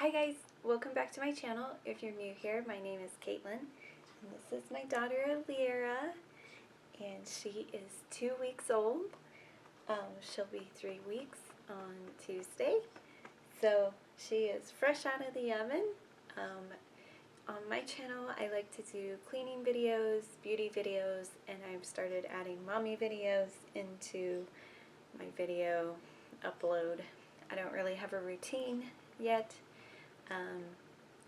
Hi guys, welcome back to my channel. If you're new here, my name is Caitlin, and this is my daughter Lyra, and she is 2 weeks old. She'll be 3 weeks on Tuesday, so she is fresh out of the oven. On my channel, I like to do cleaning videos, beauty videos, and I've started adding mommy videos into my video upload. I don't really have a routine yet.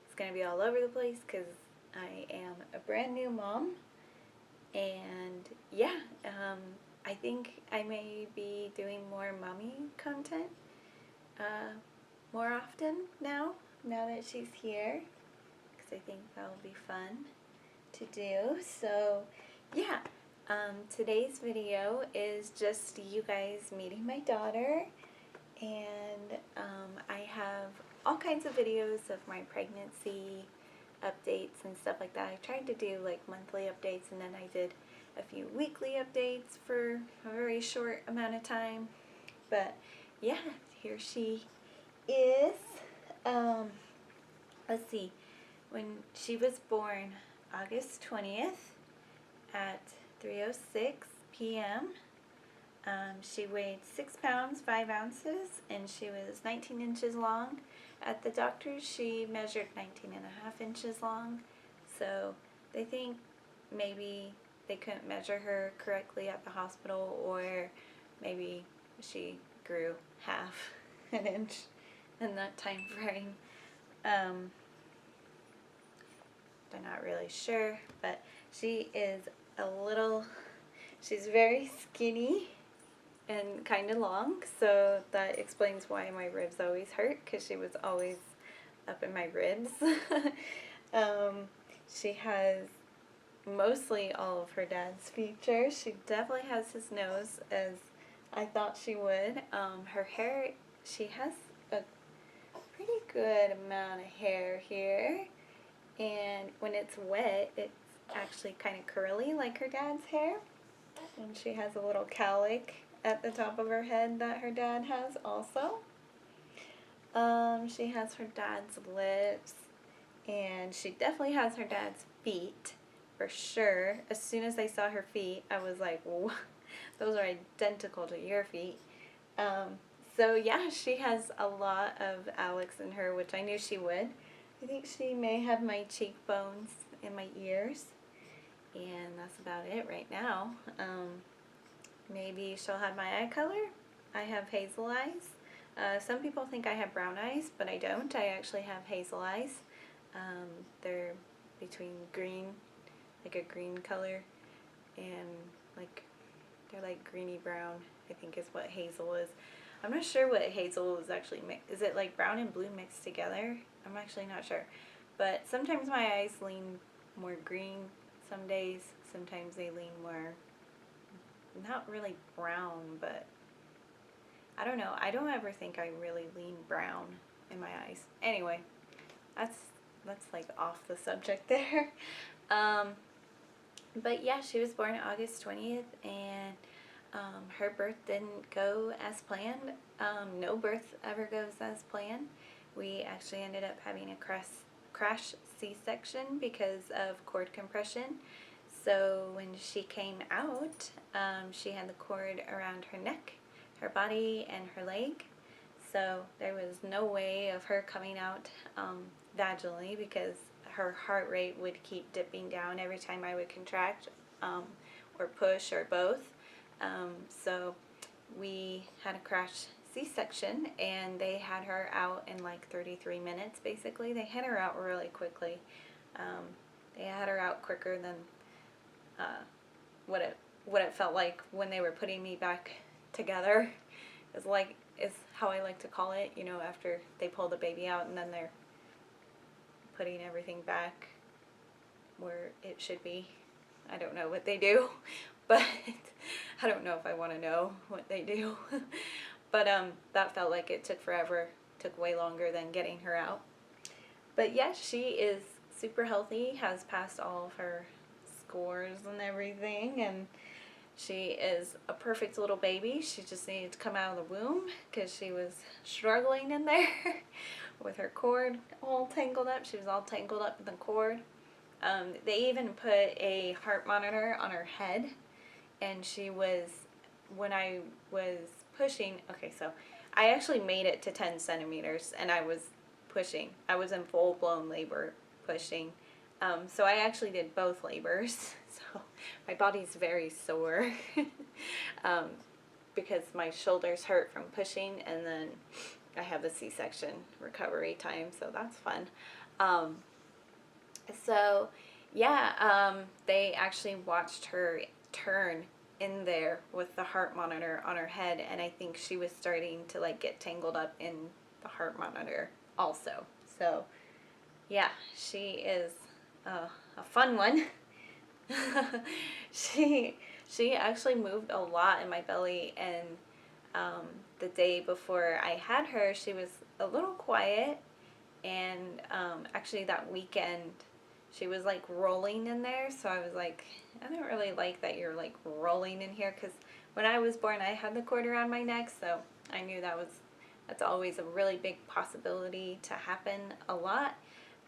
It's going to be all over the place because I am a brand new mom, and yeah, I think I may be doing more mommy content more often now that she's here, because I think that'll be fun to do. So yeah, today's video is just you guys meeting my daughter, and I have all kinds of videos of my pregnancy updates and stuff like that. I tried to do like monthly updates, and then I did a few weekly updates for a very short amount of time. But yeah, here she is. Let's see, when she was born August 20th at 3:06 p.m. She weighed 6 pounds 5 ounces, and she was 19 inches long. At the doctor's, she measured 19.5 inches long, so they think maybe they couldn't measure her correctly at the hospital, or maybe she grew half an inch in that time frame. They're not really sure, but she is she's very skinny and kind of long, so that explains why my ribs always hurt, because she was always up in my ribs. She has mostly all of her dad's features. She definitely has his nose, as I thought she would. Her hair, she has a pretty good amount of hair here, and when it's wet, it's actually kind of curly like her dad's hair. And she has a little cowlick at the top of her head that her dad has also. She has her dad's lips, and she definitely has her dad's feet, for sure. As soon as I saw her feet, I was like, whoa, those are identical to your feet. So yeah, she has a lot of Alex in her, which I knew she would. I think she may have my cheekbones and my ears, and that's about it right now. Maybe she'll have my eye color. I have hazel eyes. Some people think I have brown eyes, but I don't. I actually have hazel eyes. They're between green, like a green color, and they're like greeny brown, I think is what hazel is. I'm not sure what hazel is actually mixed. Is it like brown and blue mixed together? I'm actually not sure. But sometimes my eyes lean more green some days. Sometimes they lean more, not really brown, but I don't know. I don't ever think I really lean brown in my eyes. Anyway, that's like off the subject there. But yeah, she was born August 20th, and her birth didn't go as planned. No birth ever goes as planned. We actually ended up having a crash C-section because of cord compression. So when she came out, she had the cord around her neck, her body, and her leg. So there was no way of her coming out vaginally, because her heart rate would keep dipping down every time I would contract or push, or both. So we had a crash C-section, and they had her out in like 33 minutes basically. They had her out really quickly. They had her out quicker than what it felt like when they were putting me back together. Is how I like to call it, you know, after they pull the baby out and then they're putting everything back where it should be. I don't know what they do, but I don't know if I want to know what they do. But that felt like it took forever, took way longer than getting her out. But yeah, she is super healthy, has passed all of her scores and everything, and she is a perfect little baby. She just needed to come out of the womb because she was struggling in there. with her cord all tangled up. She was all tangled up in the cord. They even put a heart monitor on her head, and she was, when I was pushing, okay, so I actually made it to 10 centimeters, and I was pushing. I was in full-blown labor pushing. So I actually did both labors, so my body's very sore because my shoulders hurt from pushing, and then I have the C-section recovery time, so that's fun. So yeah, they actually watched her turn in there with the heart monitor on her head, and I think she was starting to like get tangled up in the heart monitor also. So yeah, she is a fun one. she actually moved a lot in my belly, and the day before I had her, she was a little quiet, and actually that weekend she was like rolling in there, so I was like, I don't really like that you're like rolling in here, because when I was born I had the cord around my neck, so I knew that's always a really big possibility to happen a lot.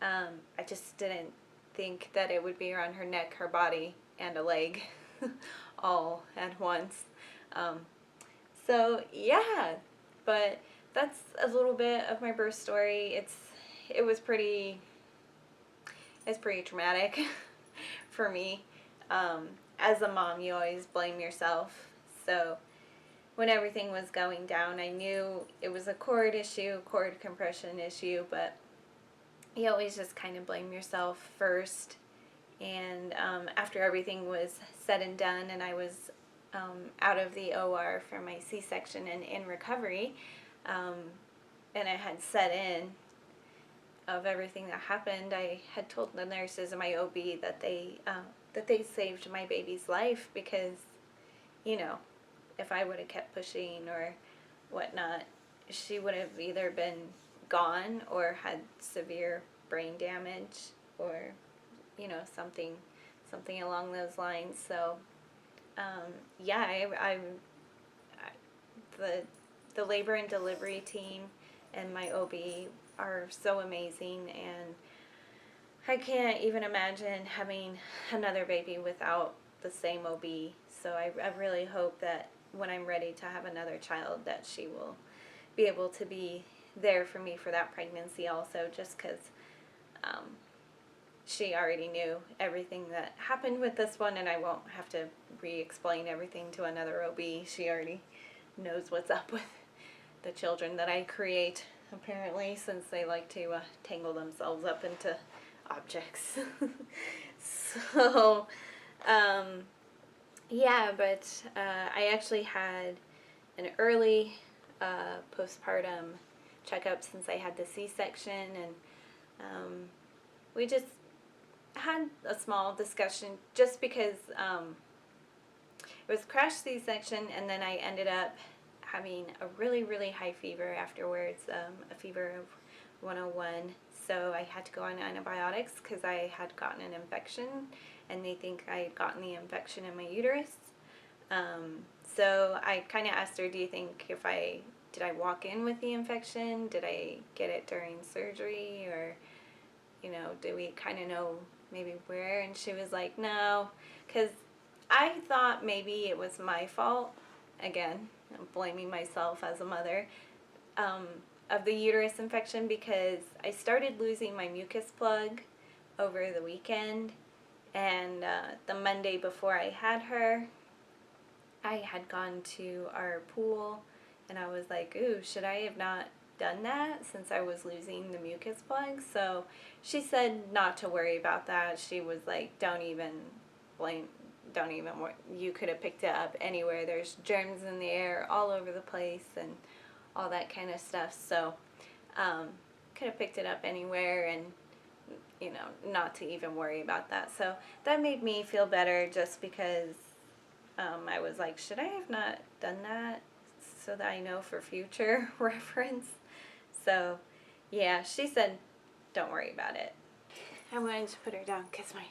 I just didn't think that it would be around her neck, her body, and a leg all at once. So yeah, but that's a little bit of my birth story. It's pretty traumatic for me. As a mom, you always blame yourself. So when everything was going down, I knew it was a cord issue, cord compression issue, but you always just kind of blame yourself first. And after everything was said and done, and I was out of the OR for my C-section and in recovery, and it had set in of everything that happened, I had told the nurses and my OB that they saved my baby's life, because, you know, if I would have kept pushing or whatnot, she would have either been gone or had severe brain damage, or, you know, something along those lines. So yeah, the labor and delivery team and my OB are so amazing, and I can't even imagine having another baby without the same OB. So I really hope that when I'm ready to have another child, that she will be able to be there for me for that pregnancy also, just because she already knew everything that happened with this one, and I won't have to re-explain everything to another OB. She already knows what's up with the children that I create, apparently, since they like to tangle themselves up into objects. So yeah, but I actually had an early postpartum checkup since I had the C-section, and we just had a small discussion, just because it was crash C-section, and then I ended up having a really, really high fever afterwards, a fever of 101. So I had to go on antibiotics because I had gotten an infection, and they think I had gotten the infection in my uterus. So I kind of asked her, do you think did I walk in with the infection? Did I get it during surgery? Or, you know, do we kind of know maybe where? And she was like, no, because I thought maybe it was my fault. Again, I'm blaming myself as a mother, of the uterus infection, because I started losing my mucus plug over the weekend, and the Monday before I had her, I had gone to our pool, and I was like, ooh, should I have not done that since I was losing the mucus plug? So she said not to worry about that. She was like, don't even worry. You could have picked it up anywhere. There's germs in the air all over the place and all that kind of stuff. So could have picked it up anywhere, and, you know, not to even worry about that. So that made me feel better, just because I was like, should I have not done that, so that I know for future reference? So yeah, she said don't worry about it. I wanted to put her down because my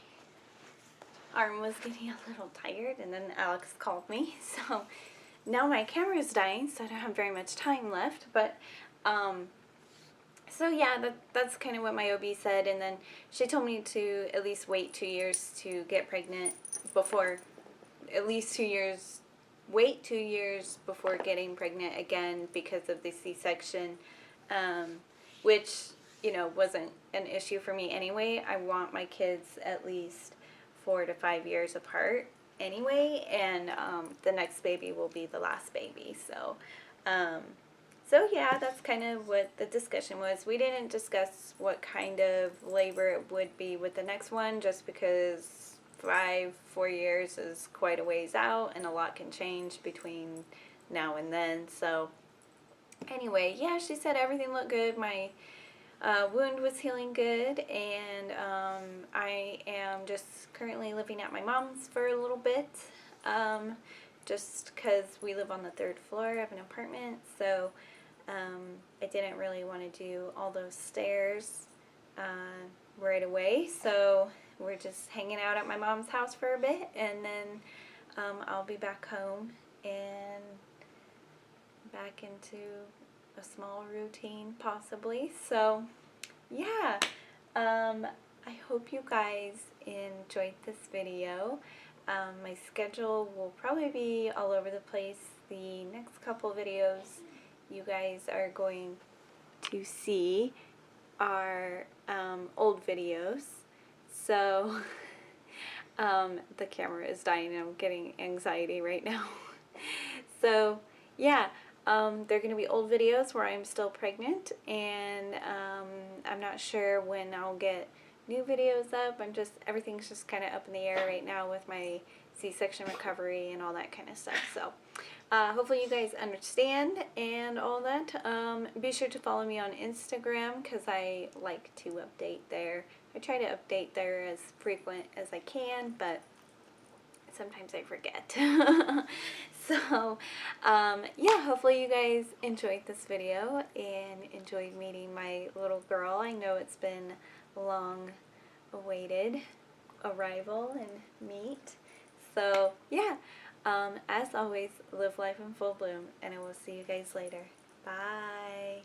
arm was getting a little tired, and then Alex called me. So now my camera's dying, so I don't have very much time left. But So yeah, that's kind of what my OB said, and then she told me to at least wait 2 years to get pregnant before, at least 2 years, wait 2 years before getting pregnant again because of the C-section, um, which, you know, wasn't an issue for me anyway. I want my kids at least 4 to 5 years apart anyway, and the next baby will be the last baby, so so yeah, that's kind of what the discussion was. We didn't discuss what kind of labor it would be with the next one, just because 4 years is quite a ways out and a lot can change between now and then. So anyway, yeah, she said everything looked good. My wound was healing good, and I am just currently living at my mom's for a little bit, just because we live on the 3rd floor of an apartment, so I didn't really want to do all those stairs right away, so we're just hanging out at my mom's house for a bit, and then I'll be back home and back into a small routine possibly. So yeah, I hope you guys enjoyed this video. My schedule will probably be all over the place. The next couple videos you guys are going to see are old videos. So the camera is dying and I'm getting anxiety right now. So yeah, they're going to be old videos where I'm still pregnant, and I'm not sure when I'll get new videos up. Everything's just kind of up in the air right now with my C-section recovery and all that kind of stuff. So hopefully you guys understand and all that. Be sure to follow me on Instagram because I like to update there. I try to update there as frequent as I can, but sometimes I forget. So yeah, hopefully you guys enjoyed this video and enjoyed meeting my little girl. I know it's been long awaited arrival and meet. So yeah, as always, live life in full bloom, and I will see you guys later. Bye.